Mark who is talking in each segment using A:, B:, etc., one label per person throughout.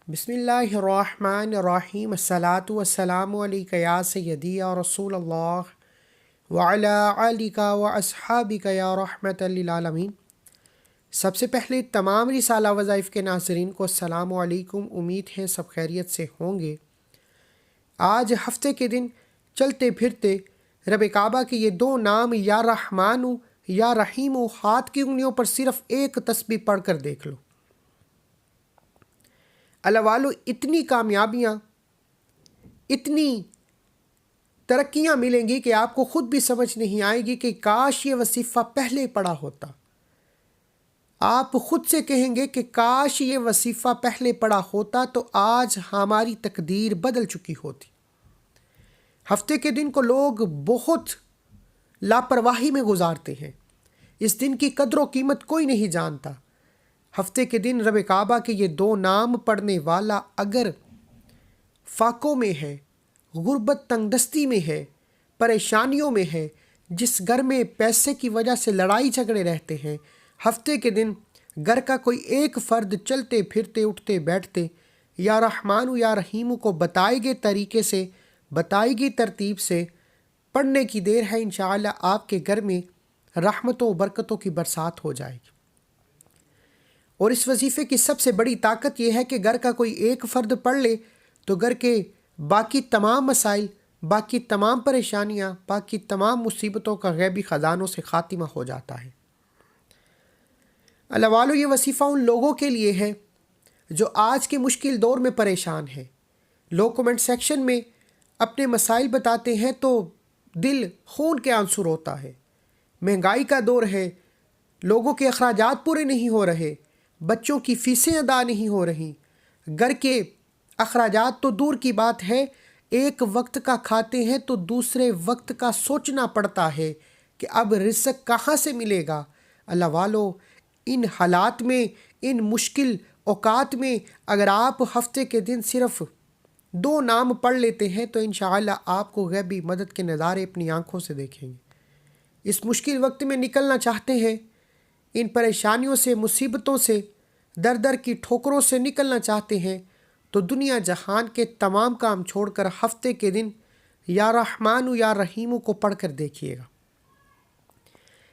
A: بسم اللہ الرحمن الرحیم الصلاۃ والسلام علیک یا سیدی یا رسول اللہ وعلی آلک و اصحابک یا رحمت للعالمین۔ سب سے پہلے تمام رسالہ وظائف کے ناظرین کو السلام علیکم، امید ہے سب خیریت سے ہوں گے۔ آج ہفتے کے دن چلتے پھرتے رب کعبہ کے یہ دو نام یا رحمان یا رحیم ہاتھ کی انگلیوں پر صرف ایک تسبیح پڑھ کر دیکھ لو۔ اللہ والو، اتنی کامیابیاں، اتنی ترقیاں ملیں گی کہ آپ کو خود بھی سمجھ نہیں آئے گی کہ کاش یہ وظیفہ پہلے پڑھا ہوتا۔ آپ خود سے کہیں گے کہ کاش یہ وظیفہ پہلے پڑھا ہوتا تو آج ہماری تقدیر بدل چکی ہوتی۔ ہفتے کے دن کو لوگ بہت لاپرواہی میں گزارتے ہیں، اس دن کی قدر و قیمت کوئی نہیں جانتا۔ ہفتے کے دن رب کعبہ کے یہ دو نام پڑھنے والا اگر فاقوں میں ہے، غربت تنگ دستی میں ہے، پریشانیوں میں ہے، جس گھر میں پیسے کی وجہ سے لڑائی جھگڑے رہتے ہیں، ہفتے کے دن گھر کا کوئی ایک فرد چلتے پھرتے اٹھتے بیٹھتے یا رحمان یا رحیم کو بتائے گئے طریقے سے، بتائی گئی ترتیب سے پڑھنے کی دیر ہے، انشاءاللہ آپ کے گھر میں رحمتوں و برکتوں کی برسات ہو جائے گی۔ اور اس وظیفے کی سب سے بڑی طاقت یہ ہے کہ گھر کا کوئی ایک فرد پڑھ لے تو گھر کے باقی تمام مسائل، باقی تمام پریشانیاں، باقی تمام مصیبتوں کا غیبی خزانوں سے خاتمہ ہو جاتا ہے۔ اللہ والو، یہ وظیفہ ان لوگوں کے لیے ہے جو آج کے مشکل دور میں پریشان ہیں۔ لوگ کومنٹ سیکشن میں اپنے مسائل بتاتے ہیں تو دل خون کے آنسو روتا ہے۔ مہنگائی کا دور ہے، لوگوں کے اخراجات پورے نہیں ہو رہے، بچوں کی فیسیں ادا نہیں ہو رہی، گھر کے اخراجات تو دور کی بات ہے، ایک وقت کا کھاتے ہیں تو دوسرے وقت کا سوچنا پڑتا ہے کہ اب رزق کہاں سے ملے گا۔ اللہ والو، ان حالات میں، ان مشکل اوقات میں اگر آپ ہفتے کے دن صرف دو نام پڑھ لیتے ہیں تو انشاءاللہ آپ کو غیبی مدد کے نظارے اپنی آنکھوں سے دیکھیں گے۔ اس مشکل وقت میں نکلنا چاہتے ہیں، ان پریشانیوں سے، مصیبتوں سے، در در کی ٹھوکروں سے نکلنا چاہتے ہیں تو دنیا جہان کے تمام کام چھوڑ کر ہفتے کے دن یا رحمان یا رحیم کو پڑھ کر دیکھیے گا۔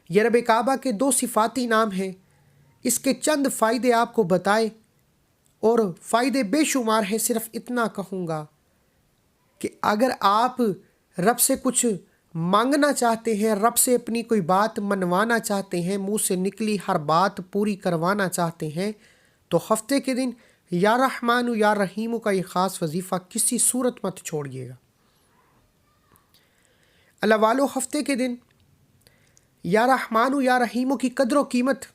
A: یہ رب کعبہ کے دو صفاتی نام ہیں، اس کے چند فائدے آپ کو بتائے اور فائدے بے شمار ہیں۔ صرف اتنا کہوں گا کہ اگر آپ رب سے کچھ مانگنا چاہتے ہیں، رب سے اپنی کوئی بات منوانا چاہتے ہیں، منہ سے نکلی ہر بات پوری کروانا چاہتے ہیں تو ہفتے کے دن یا رحمان یا رحیم کا یہ خاص وظیفہ کسی صورت مت چھوڑیے گا۔ اللہ والو، ہفتے کے دن یا رحمان یا رحیم کی قدر و قیمت،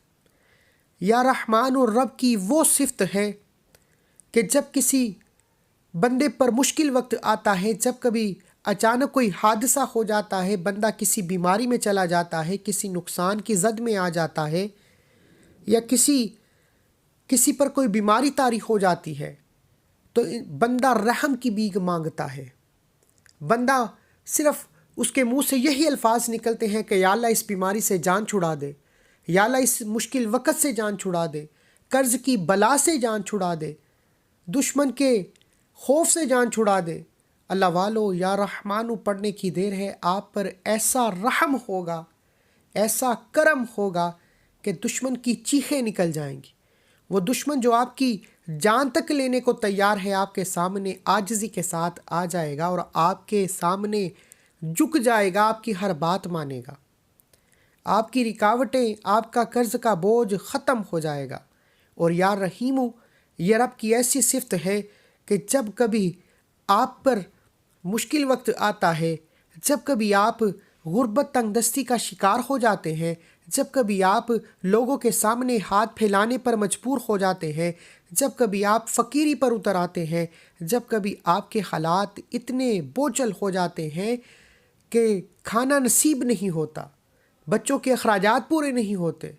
A: یا رحمان رب کی وہ صفت ہے کہ جب کسی بندے پر مشکل وقت آتا ہے، جب کبھی اچانک کوئی حادثہ ہو جاتا ہے، بندہ کسی بیماری میں چلا جاتا ہے، کسی نقصان کی زد میں آ جاتا ہے، یا کسی پر کوئی بیماری طاری ہو جاتی ہے تو بندہ رحم کی بھیک مانگتا ہے۔ بندہ صرف اس کے منہ سے یہی الفاظ نکلتے ہیں کہ یا اللہ اس بیماری سے جان چھڑا دے، یا اللہ اس مشکل وقت سے جان چھڑا دے، قرض کی بلا سے جان چھڑا دے، دشمن کے خوف سے جان چھڑا دے۔ اللہ والو، یا رحمانو پڑھنے کی دیر ہے، آپ پر ایسا رحم ہوگا، ایسا کرم ہوگا کہ دشمن کی چیخیں نکل جائیں گی۔ وہ دشمن جو آپ کی جان تک لینے کو تیار ہے، آپ کے سامنے عاجزی کے ساتھ آ جائے گا اور آپ کے سامنے جھک جائے گا، آپ کی ہر بات مانے گا، آپ کی رکاوٹیں، آپ کا قرض کا بوجھ ختم ہو جائے گا۔ اور یا رحیمو، یہ رب کی ایسی صفت ہے کہ جب کبھی آپ پر مشکل وقت آتا ہے، جب کبھی آپ غربت تنگ دستی کا شکار ہو جاتے ہیں، جب کبھی آپ لوگوں کے سامنے ہاتھ پھیلانے پر مجبور ہو جاتے ہیں، جب کبھی آپ فقیری پر اتر آتے ہیں، جب کبھی آپ کے حالات اتنے بوجھل ہو جاتے ہیں کہ کھانا نصیب نہیں ہوتا، بچوں کے اخراجات پورے نہیں ہوتے،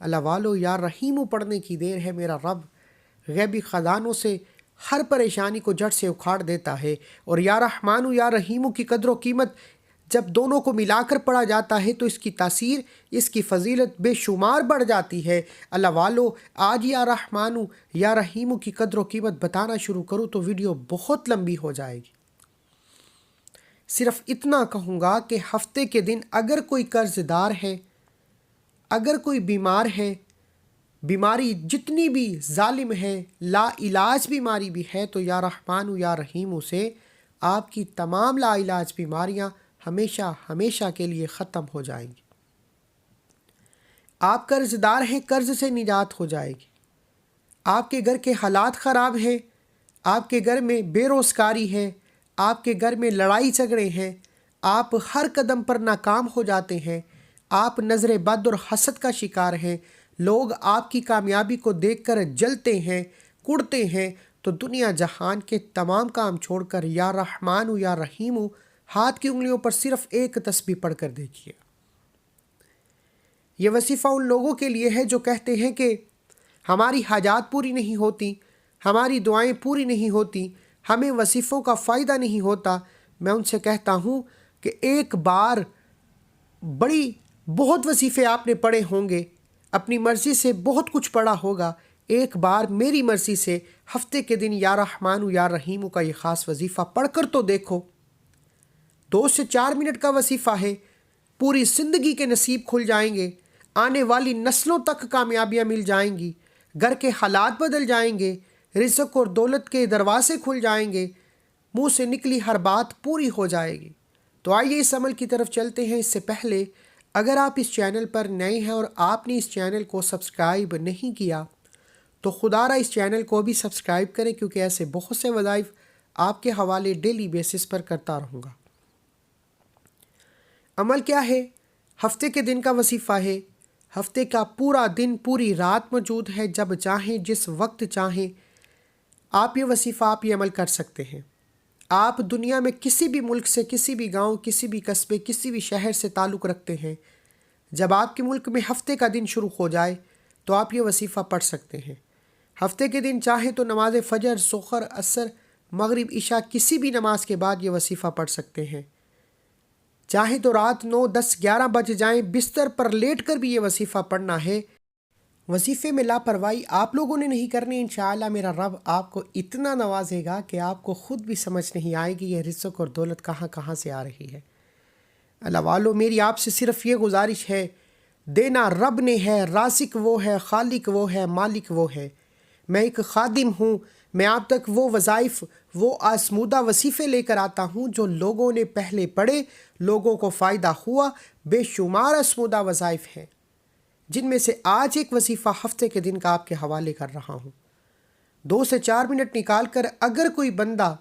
A: اللہ والو، یا رحیم پڑھنے کی دیر ہے، میرا رب غیبی خزانوں سے ہر پریشانی کو جڑ سے اکھاڑ دیتا ہے۔ اور یا رحمان یا رحیم کی قدر و قیمت جب دونوں کو ملا کر پڑھا جاتا ہے تو اس کی تاثیر، اس کی فضیلت بے شمار بڑھ جاتی ہے۔ اللہ والو، آج یا رحمانو یا رحیمو کی قدر و قیمت بتانا شروع کروں تو ویڈیو بہت لمبی ہو جائے گی۔ صرف اتنا کہوں گا کہ ہفتے کے دن اگر کوئی قرض دار ہے، اگر کوئی بیمار ہے، بیماری جتنی بھی ظالم ہے، لا علاج بیماری بھی ہے، تو یا رحمانو یا رحیمو سے آپ کی تمام لا علاج بیماریاں ہمیشہ ہمیشہ کے لیے ختم ہو جائیں گی۔ آپ قرض دار ہیں، قرض سے نجات ہو جائے گی۔ آپ کے گھر کے حالات خراب ہیں، آپ کے گھر میں بے روزگاری ہے، آپ کے گھر میں لڑائی جھگڑے ہیں، آپ ہر قدم پر ناکام ہو جاتے ہیں، آپ نظر بد اور حسد کا شکار ہیں، لوگ آپ کی کامیابی کو دیکھ کر جلتے ہیں، کڑتے ہیں، تو دنیا جہان کے تمام کام چھوڑ کر یا رحمانو یا رحیمو ہاتھ کی انگلیوں پر صرف ایک تسبیح پڑھ کر دیکھیے۔ یہ وظیفہ ان لوگوں کے لیے ہے جو کہتے ہیں کہ ہماری حاجات پوری نہیں ہوتی، ہماری دعائیں پوری نہیں ہوتی، ہمیں وظیفوں کا فائدہ نہیں ہوتا۔ میں ان سے کہتا ہوں کہ ایک بار بہت وظیفے آپ نے پڑھے ہوں گے، اپنی مرضی سے بہت کچھ پڑھا ہوگا، ایک بار میری مرضی سے ہفتے کے دن یا رحمانو یا رحیمو کا یہ خاص وظیفہ پڑھ کر تو دیکھو۔ 2 سے 4 منٹ کا وظیفہ ہے، پوری زندگی کے نصیب کھل جائیں گے، آنے والی نسلوں تک کامیابیاں مل جائیں گی، گھر کے حالات بدل جائیں گے، رزق اور دولت کے دروازے کھل جائیں گے، منہ سے نکلی ہر بات پوری ہو جائے گی۔ تو آئیے اس عمل کی طرف چلتے ہیں۔ اس سے پہلے اگر آپ اس چینل پر نئے ہیں اور آپ نے اس چینل کو سبسکرائب نہیں کیا تو خدا را اس چینل کو بھی سبسکرائب کریں، کیونکہ ایسے بہت سے وظائف آپ کے حوالے ڈیلی بیسس پر کرتا رہوں گا۔ عمل کیا ہے؟ ہفتے کے دن کا وظیفہ ہے۔ ہفتے کا پورا دن، پوری رات موجود ہے، جب چاہیں جس وقت چاہیں آپ یہ وظیفہ، آپ یہ عمل کر سکتے ہیں۔ آپ دنیا میں کسی بھی ملک سے، کسی بھی گاؤں، کسی بھی قصبے، کسی بھی شہر سے تعلق رکھتے ہیں، جب آپ کے ملک میں ہفتے کا دن شروع ہو جائے تو آپ یہ وظیفہ پڑھ سکتے ہیں۔ ہفتے کے دن چاہیں تو نماز فجر، ظہر، عصر، مغرب، عشاء کسی بھی نماز کے بعد یہ وظیفہ پڑھ سکتے ہیں۔ چاہے تو رات 9، 10، 11 بج جائیں، بستر پر لیٹ کر بھی یہ وظیفہ پڑھنا ہے۔ وظیفے میں لاپرواہی آپ لوگوں نے نہیں کرنی، انشاءاللہ میرا رب آپ کو اتنا نوازے گا کہ آپ کو خود بھی سمجھ نہیں آئے گی یہ رزق اور دولت کہاں کہاں سے آ رہی ہے۔ اللہ والو، میری آپ سے صرف یہ گزارش ہے، دینا رب نے ہے، رازق وہ ہے، خالق وہ ہے، مالک وہ ہے۔ میں ایک خادم ہوں، میں آپ تک وہ وظائف، وہ آزمودہ وظیفے لے کر آتا ہوں جو لوگوں نے پہلے پڑھے، لوگوں کو فائدہ ہوا۔ بے شمار آزمودہ وظائف ہیں جن میں سے آج ایک وظیفہ ہفتے کے دن کا آپ کے حوالے کر رہا ہوں۔ 2 سے 4 منٹ نکال کر اگر کوئی بندہ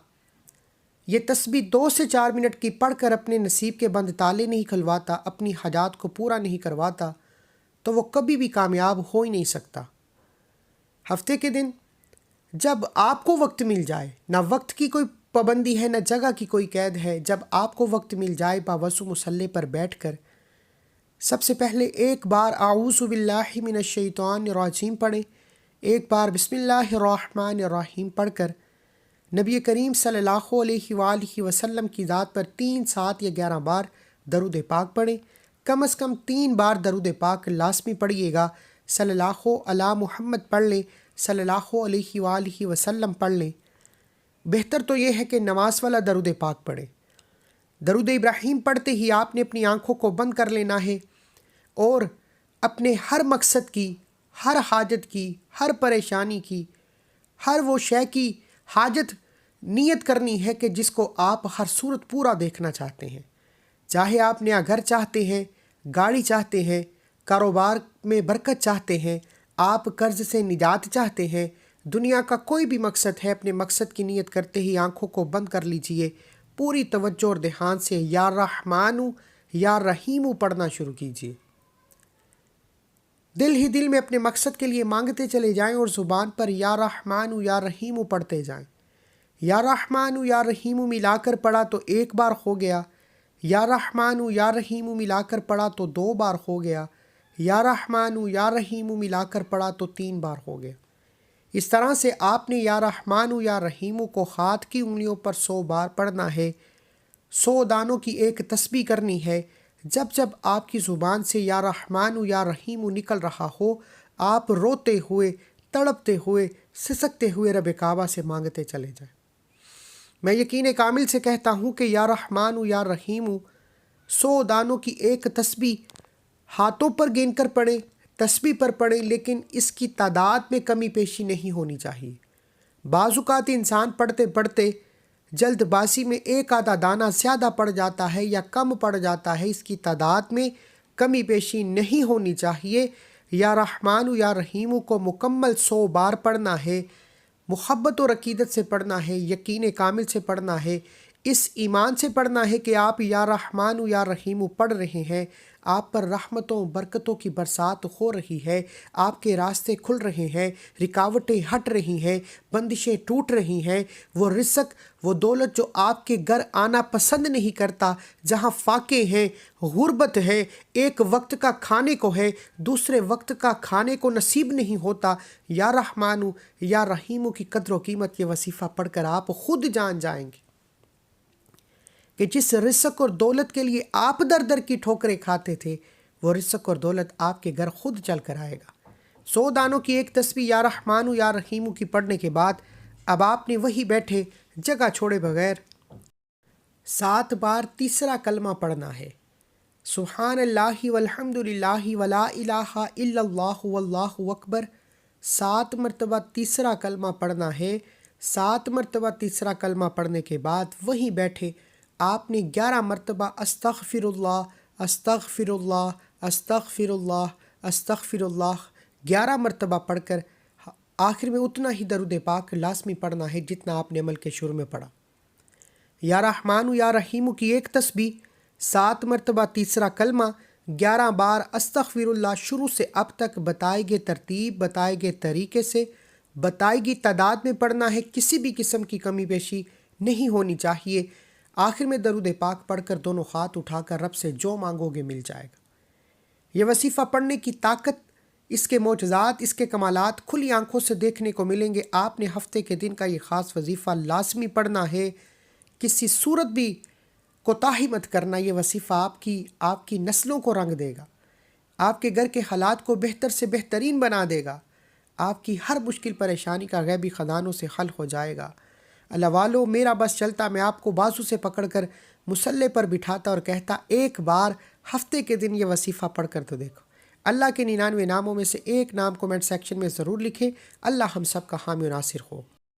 A: یہ تسبیح 2 سے 4 منٹ کی پڑھ کر اپنے نصیب کے بند تالے نہیں کھلواتا، اپنی حاجات کو پورا نہیں کرواتا، تو وہ کبھی بھی کامیاب ہو ہی نہیں سکتا۔ ہفتے کے دن جب آپ کو وقت مل جائے، نہ وقت کی کوئی پابندی ہے، نہ جگہ کی کوئی قید ہے، جب آپ کو وقت مل جائے، باوضو مصلی پر بیٹھ کر سب سے پہلے ایک بار اعوذ باللہ من الشیطان الرجیم پڑھیں، ایک بار بسم اللہ الرحمن الرحیم پڑھ کر نبی کریم صلی اللہ علیہ وآلہ وسلم کی ذات پر 3، 7 یا 11 بار درود پاک پڑھیں۔ کم از کم 3 بار درود پاک لازمی پڑھیے گا۔ صلی اللہ علی محمد پڑھ لیں، صلی اللہ علیہ وآلہ وسلم پڑھ لیں۔ بہتر تو یہ ہے کہ نماز والا درود پاک پڑھیں۔ درود ابراہیم پڑھتے ہی آپ نے اپنی آنکھوں کو بند کر لینا ہے اور اپنے ہر مقصد کی، ہر حاجت کی، ہر پریشانی کی، ہر وہ شے کی حاجت نیت کرنی ہے کہ جس کو آپ ہر صورت پورا دیکھنا چاہتے ہیں۔ چاہے آپ نیا گھر چاہتے ہیں، گاڑی چاہتے ہیں، کاروبار میں برکت چاہتے ہیں، آپ قرض سے نجات چاہتے ہیں، دنیا کا کوئی بھی مقصد ہے، اپنے مقصد کی نیت کرتے ہی آنکھوں کو بند کر لیجئے، پوری توجہ اور دھیان سے یا رحمانو یا رحیمو پڑھنا شروع کیجئے۔ دل ہی دل میں اپنے مقصد کے لیے مانگتے چلے جائیں اور زبان پر یا رحمانو یا رحیمو پڑھتے جائیں۔ یا رحمانو یا رحیمو ملا کر پڑھا تو 1 بار ہو گیا، یا رحمانو یا رحیمو ملا کر پڑھا تو 2 بار ہو گیا، یا رحمانو یا رحیمو ملا کر پڑھا تو 3 بار ہو گیا۔ اس طرح سے آپ نے یا رحمانو یا رحیمو کو ہاتھ کی انگلیوں پر 100 بار پڑھنا ہے۔ 100 دانوں کی ایک تسبیح کرنی ہے۔ جب جب آپ کی زبان سے یا رحمان یا رحیم نکل رہا ہو، آپ روتے ہوئے، تڑپتے ہوئے، سسکتے ہوئے رب کعبہ سے مانگتے چلے جائیں۔ میں یقین کامل سے کہتا ہوں کہ یا رحمان یا رحیم 100 دانوں کی ایک تسبیح ہاتھوں پر گن کر پڑھیں، تسبیح پر پڑھیں، لیکن اس کی تعداد میں کمی پیشی نہیں ہونی چاہیے۔ بعض اوقات انسان پڑھتے پڑھتے جلد بازی میں ایک آدھا دانہ زیادہ پڑ جاتا ہے یا کم پڑ جاتا ہے، اس کی تعداد میں کمی پیشی نہیں ہونی چاہیے۔ یا رحمان یا رحیم کو مکمل 100 بار پڑھنا ہے، محبت اور عقیدت سے پڑھنا ہے، یقین کامل سے پڑھنا ہے، اس ایمان سے پڑھنا ہے کہ آپ یا رحمان یا رحیم پڑھ رہے ہیں، آپ پر رحمتوں برکتوں کی برسات ہو رہی ہے، آپ کے راستے کھل رہے ہیں، رکاوٹیں ہٹ رہی ہیں، بندشیں ٹوٹ رہی ہیں۔ وہ رزق، وہ دولت جو آپ کے گھر آنا پسند نہیں کرتا، جہاں فاقے ہیں، غربت ہے، ایک وقت کا کھانے کو ہے، دوسرے وقت کا کھانے کو نصیب نہیں ہوتا، یا رحمان یا رحیم کی قدر و قیمت یہ وصیفہ پڑھ کر آپ خود جان جائیں گے کہ جس رزق اور دولت کے لیے آپ در در کی ٹھوکریں کھاتے تھے، وہ رزق اور دولت آپ کے گھر خود چل کر آئے گا۔ 100 دانوں کی ایک تسبیح یا رحمان یا رحیم کی پڑھنے کے بعد اب آپ نے وہی بیٹھے جگہ چھوڑے بغیر 7 بار تیسرا کلمہ پڑھنا ہے۔ سبحان اللہ والحمد للہ ولا الہ الا اللہ واللہ اکبر 7 مرتبہ تیسرا کلمہ پڑھنا ہے۔ 7 مرتبہ تیسرا کلمہ پڑھنے کے بعد وہیں بیٹھے آپ نے 11 مرتبہ استغفر اللہ استغفر اللہ استغفر اللہ استغفر اللہ 11 مرتبہ پڑھ کر آخر میں اتنا ہی درود پاک لازمی پڑھنا ہے جتنا آپ نے عمل کے شروع میں پڑھا۔ یا رحمان یا رحیم کی ایک تسبیح، 7 مرتبہ تیسرا کلمہ، 11 بار استغفر اللہ شروع سے اب تک بتائے گئے ترتیب، بتائے گئے طریقے سے، بتائی گئی تعداد میں پڑھنا ہے، کسی بھی قسم کی کمی بیشی نہیں ہونی چاہیے۔ آخر میں درود پاک پڑھ کر دونوں ہاتھ اٹھا کر رب سے جو مانگو گے مل جائے گا۔ یہ وصیفہ پڑھنے کی طاقت، اس کے معجزات، اس کے کمالات کھلی آنکھوں سے دیکھنے کو ملیں گے۔ آپ نے ہفتے کے دن کا یہ خاص وظیفہ لازمی پڑھنا ہے، کسی صورت بھی کوتاہی مت کرنا۔ یہ وصیفہ آپ کی نسلوں کو رنگ دے گا، آپ کے گھر کے حالات کو بہتر سے بہترین بنا دے گا، آپ کی ہر مشکل پریشانی کا غیبی خزانوں سے حل ہو جائے گا۔ اللہ والو، میرا بس چلتا، میں آپ کو بازو سے پکڑ کر مصلے پر بٹھاتا اور کہتا ایک بار ہفتے کے دن یہ وصیفہ پڑھ کر تو دیکھو۔ اللہ کے 99 ناموں میں سے ایک نام کومنٹ سیکشن میں ضرور لکھیں۔ اللہ ہم سب کا حامی و ناصر ہو۔